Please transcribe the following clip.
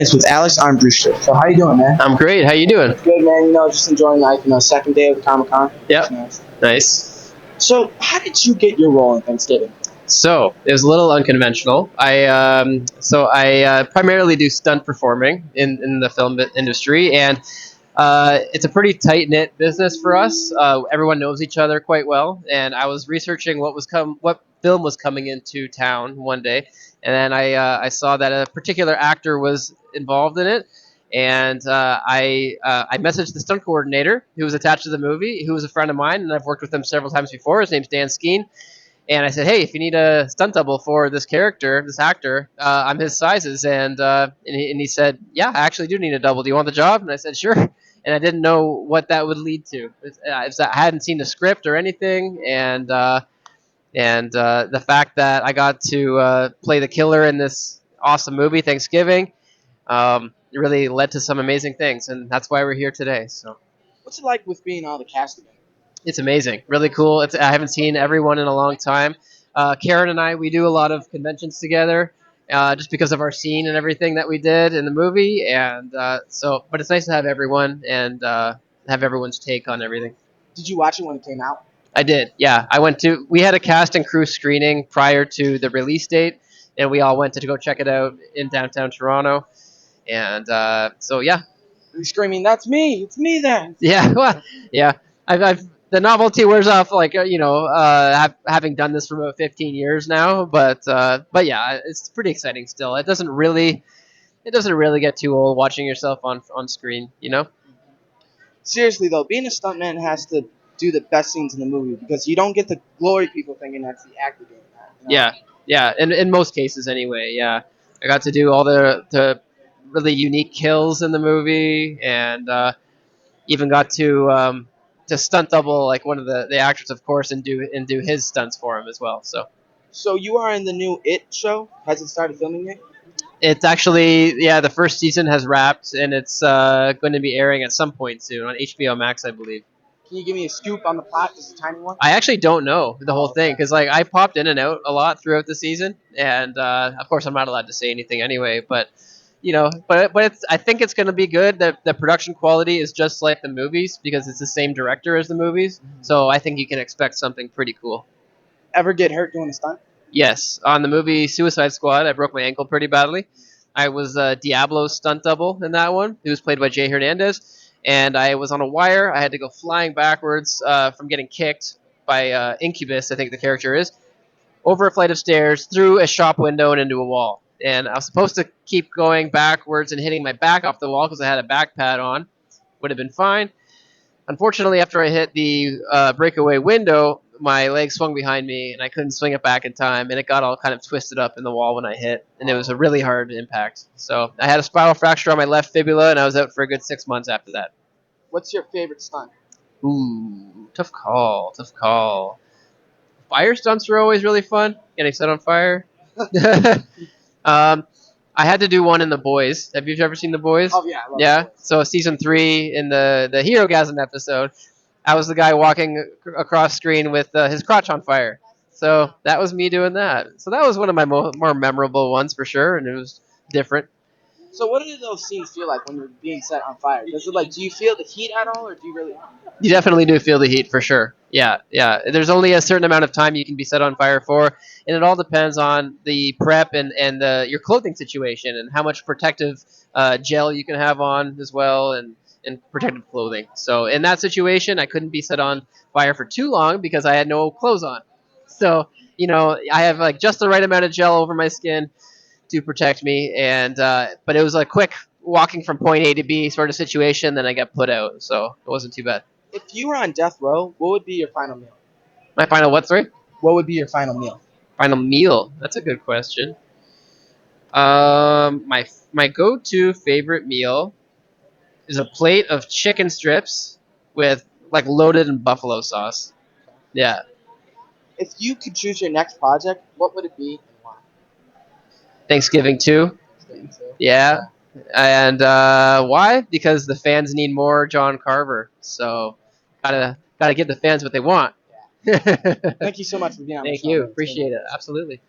It's with Alex Armbruster. So how you doing, man? I'm great. How you doing? Good, man. Just enjoying second day of the Comic Con. Yep. Nice. Nice. So how did you get your role in Thanksgiving? So it was a little unconventional. I primarily do stunt performing in the film industry, and it's a pretty tight knit business for us. Everyone knows each other quite well, and I was researching what film was coming into town one day, and then I saw that a particular actor was involved in it, and I messaged the stunt coordinator who was attached to the movie, who was a friend of mine, and I've worked with him several times before. His name's Dan Skeen. And I said, hey, if you need a stunt double for this character, this actor, I'm his sizes. And he said, yeah, I actually do need a double. Do you want the job? And I said, sure. And I didn't know what that would lead to. I hadn't seen the script or anything. And the fact that I got to play the killer in this awesome movie, Thanksgiving, really led to some amazing things. And that's why we're here today. So What's it like with being on the cast again? it's amazing, really cool. I haven't seen everyone in a long time. Karen and I, we do a lot of conventions together, just because of our scene and everything that we did in the movie. But it's nice to have everyone and have everyone's take on everything. Did you watch it when it came out? I did, yeah. We had a cast and crew screening prior to the release date, and we all went to go check it out in downtown Toronto. And yeah. You're screaming, "That's me! It's me then!" Yeah, well, yeah. I've the novelty wears off, like having done this for about 15 years now. But yeah, it's pretty exciting still. It doesn't really get too old watching yourself on screen. Seriously though, being a stuntman has to do the best scenes in the movie because you don't get the glory people thinking that's the actor doing that. Yeah. In most cases, anyway. Yeah, I got to do all the really unique kills in the movie, and even got to stunt double like one of the actors, of course, and do his stunts for him as well. So you are in the new It show. Has it started filming yet? It's actually, yeah, the first season has wrapped, and it's going to be airing at some point soon on HBO Max, I believe. Can you give me a scoop on the plot, just a tiny one? I actually don't know the whole thing because like I popped in and out a lot throughout the season, and of course I'm not allowed to say anything anyway. I think it's going to be good. The production quality is just like the movies because it's the same director as the movies, so I think you can expect something pretty cool. Ever get hurt doing a stunt? Yes, on the movie Suicide Squad, I broke my ankle pretty badly. I was Diablo's stunt double in that one. He was played by Jay Hernandez, and I was on a wire. I had to go flying backwards from getting kicked by Incubus, I think the character is, over a flight of stairs, through a shop window and into a wall. And I was supposed to keep going backwards and hitting my back off the wall because I had a back pad on. Would have been fine. Unfortunately, after I hit the breakaway window, my leg swung behind me, and I couldn't swing it back in time, and it got all kind of twisted up in the wall when I hit, and it was a really hard impact. So I had a spiral fracture on my left fibula, and I was out for a good 6 months after that. What's your favorite stunt? Ooh, tough call, tough call. Fire stunts are always really fun, getting set on fire. I had to do one in The Boys. Have you ever seen The Boys? Oh yeah, I love Yeah. The Boys. So season 3 in the Hero Gasm episode, I was the guy walking across screen with his crotch on fire. So that was me doing that. So that was one of my more memorable ones for sure, and it was different. So what do those scenes feel like when you're being set on fire? Do you feel the heat at all, or do you really? You definitely do feel the heat for sure. Yeah, yeah. There's only a certain amount of time you can be set on fire for, and it all depends on the prep and your clothing situation and how much protective gel you can have on as well, and protective clothing. So in that situation, I couldn't be set on fire for too long because I had no clothes on. So I have like just the right amount of gel over my skin to protect me, and but it was a quick walking from point A to B sort of situation. Then I got put out, so it wasn't too bad. If you were on death row, what would be your final meal? My final what? Sorry. What would be your final meal? Final meal. That's a good question. My go-to favorite meal is a plate of chicken strips with like loaded in buffalo sauce. Yeah. If you could choose your next project, what would it be and why? Thanksgiving too. Yeah. And why? Because the fans need more John Carver. So gotta give the fans what they want. Thank you so much for being on the Thank show. you. Man. Appreciate it. Absolutely.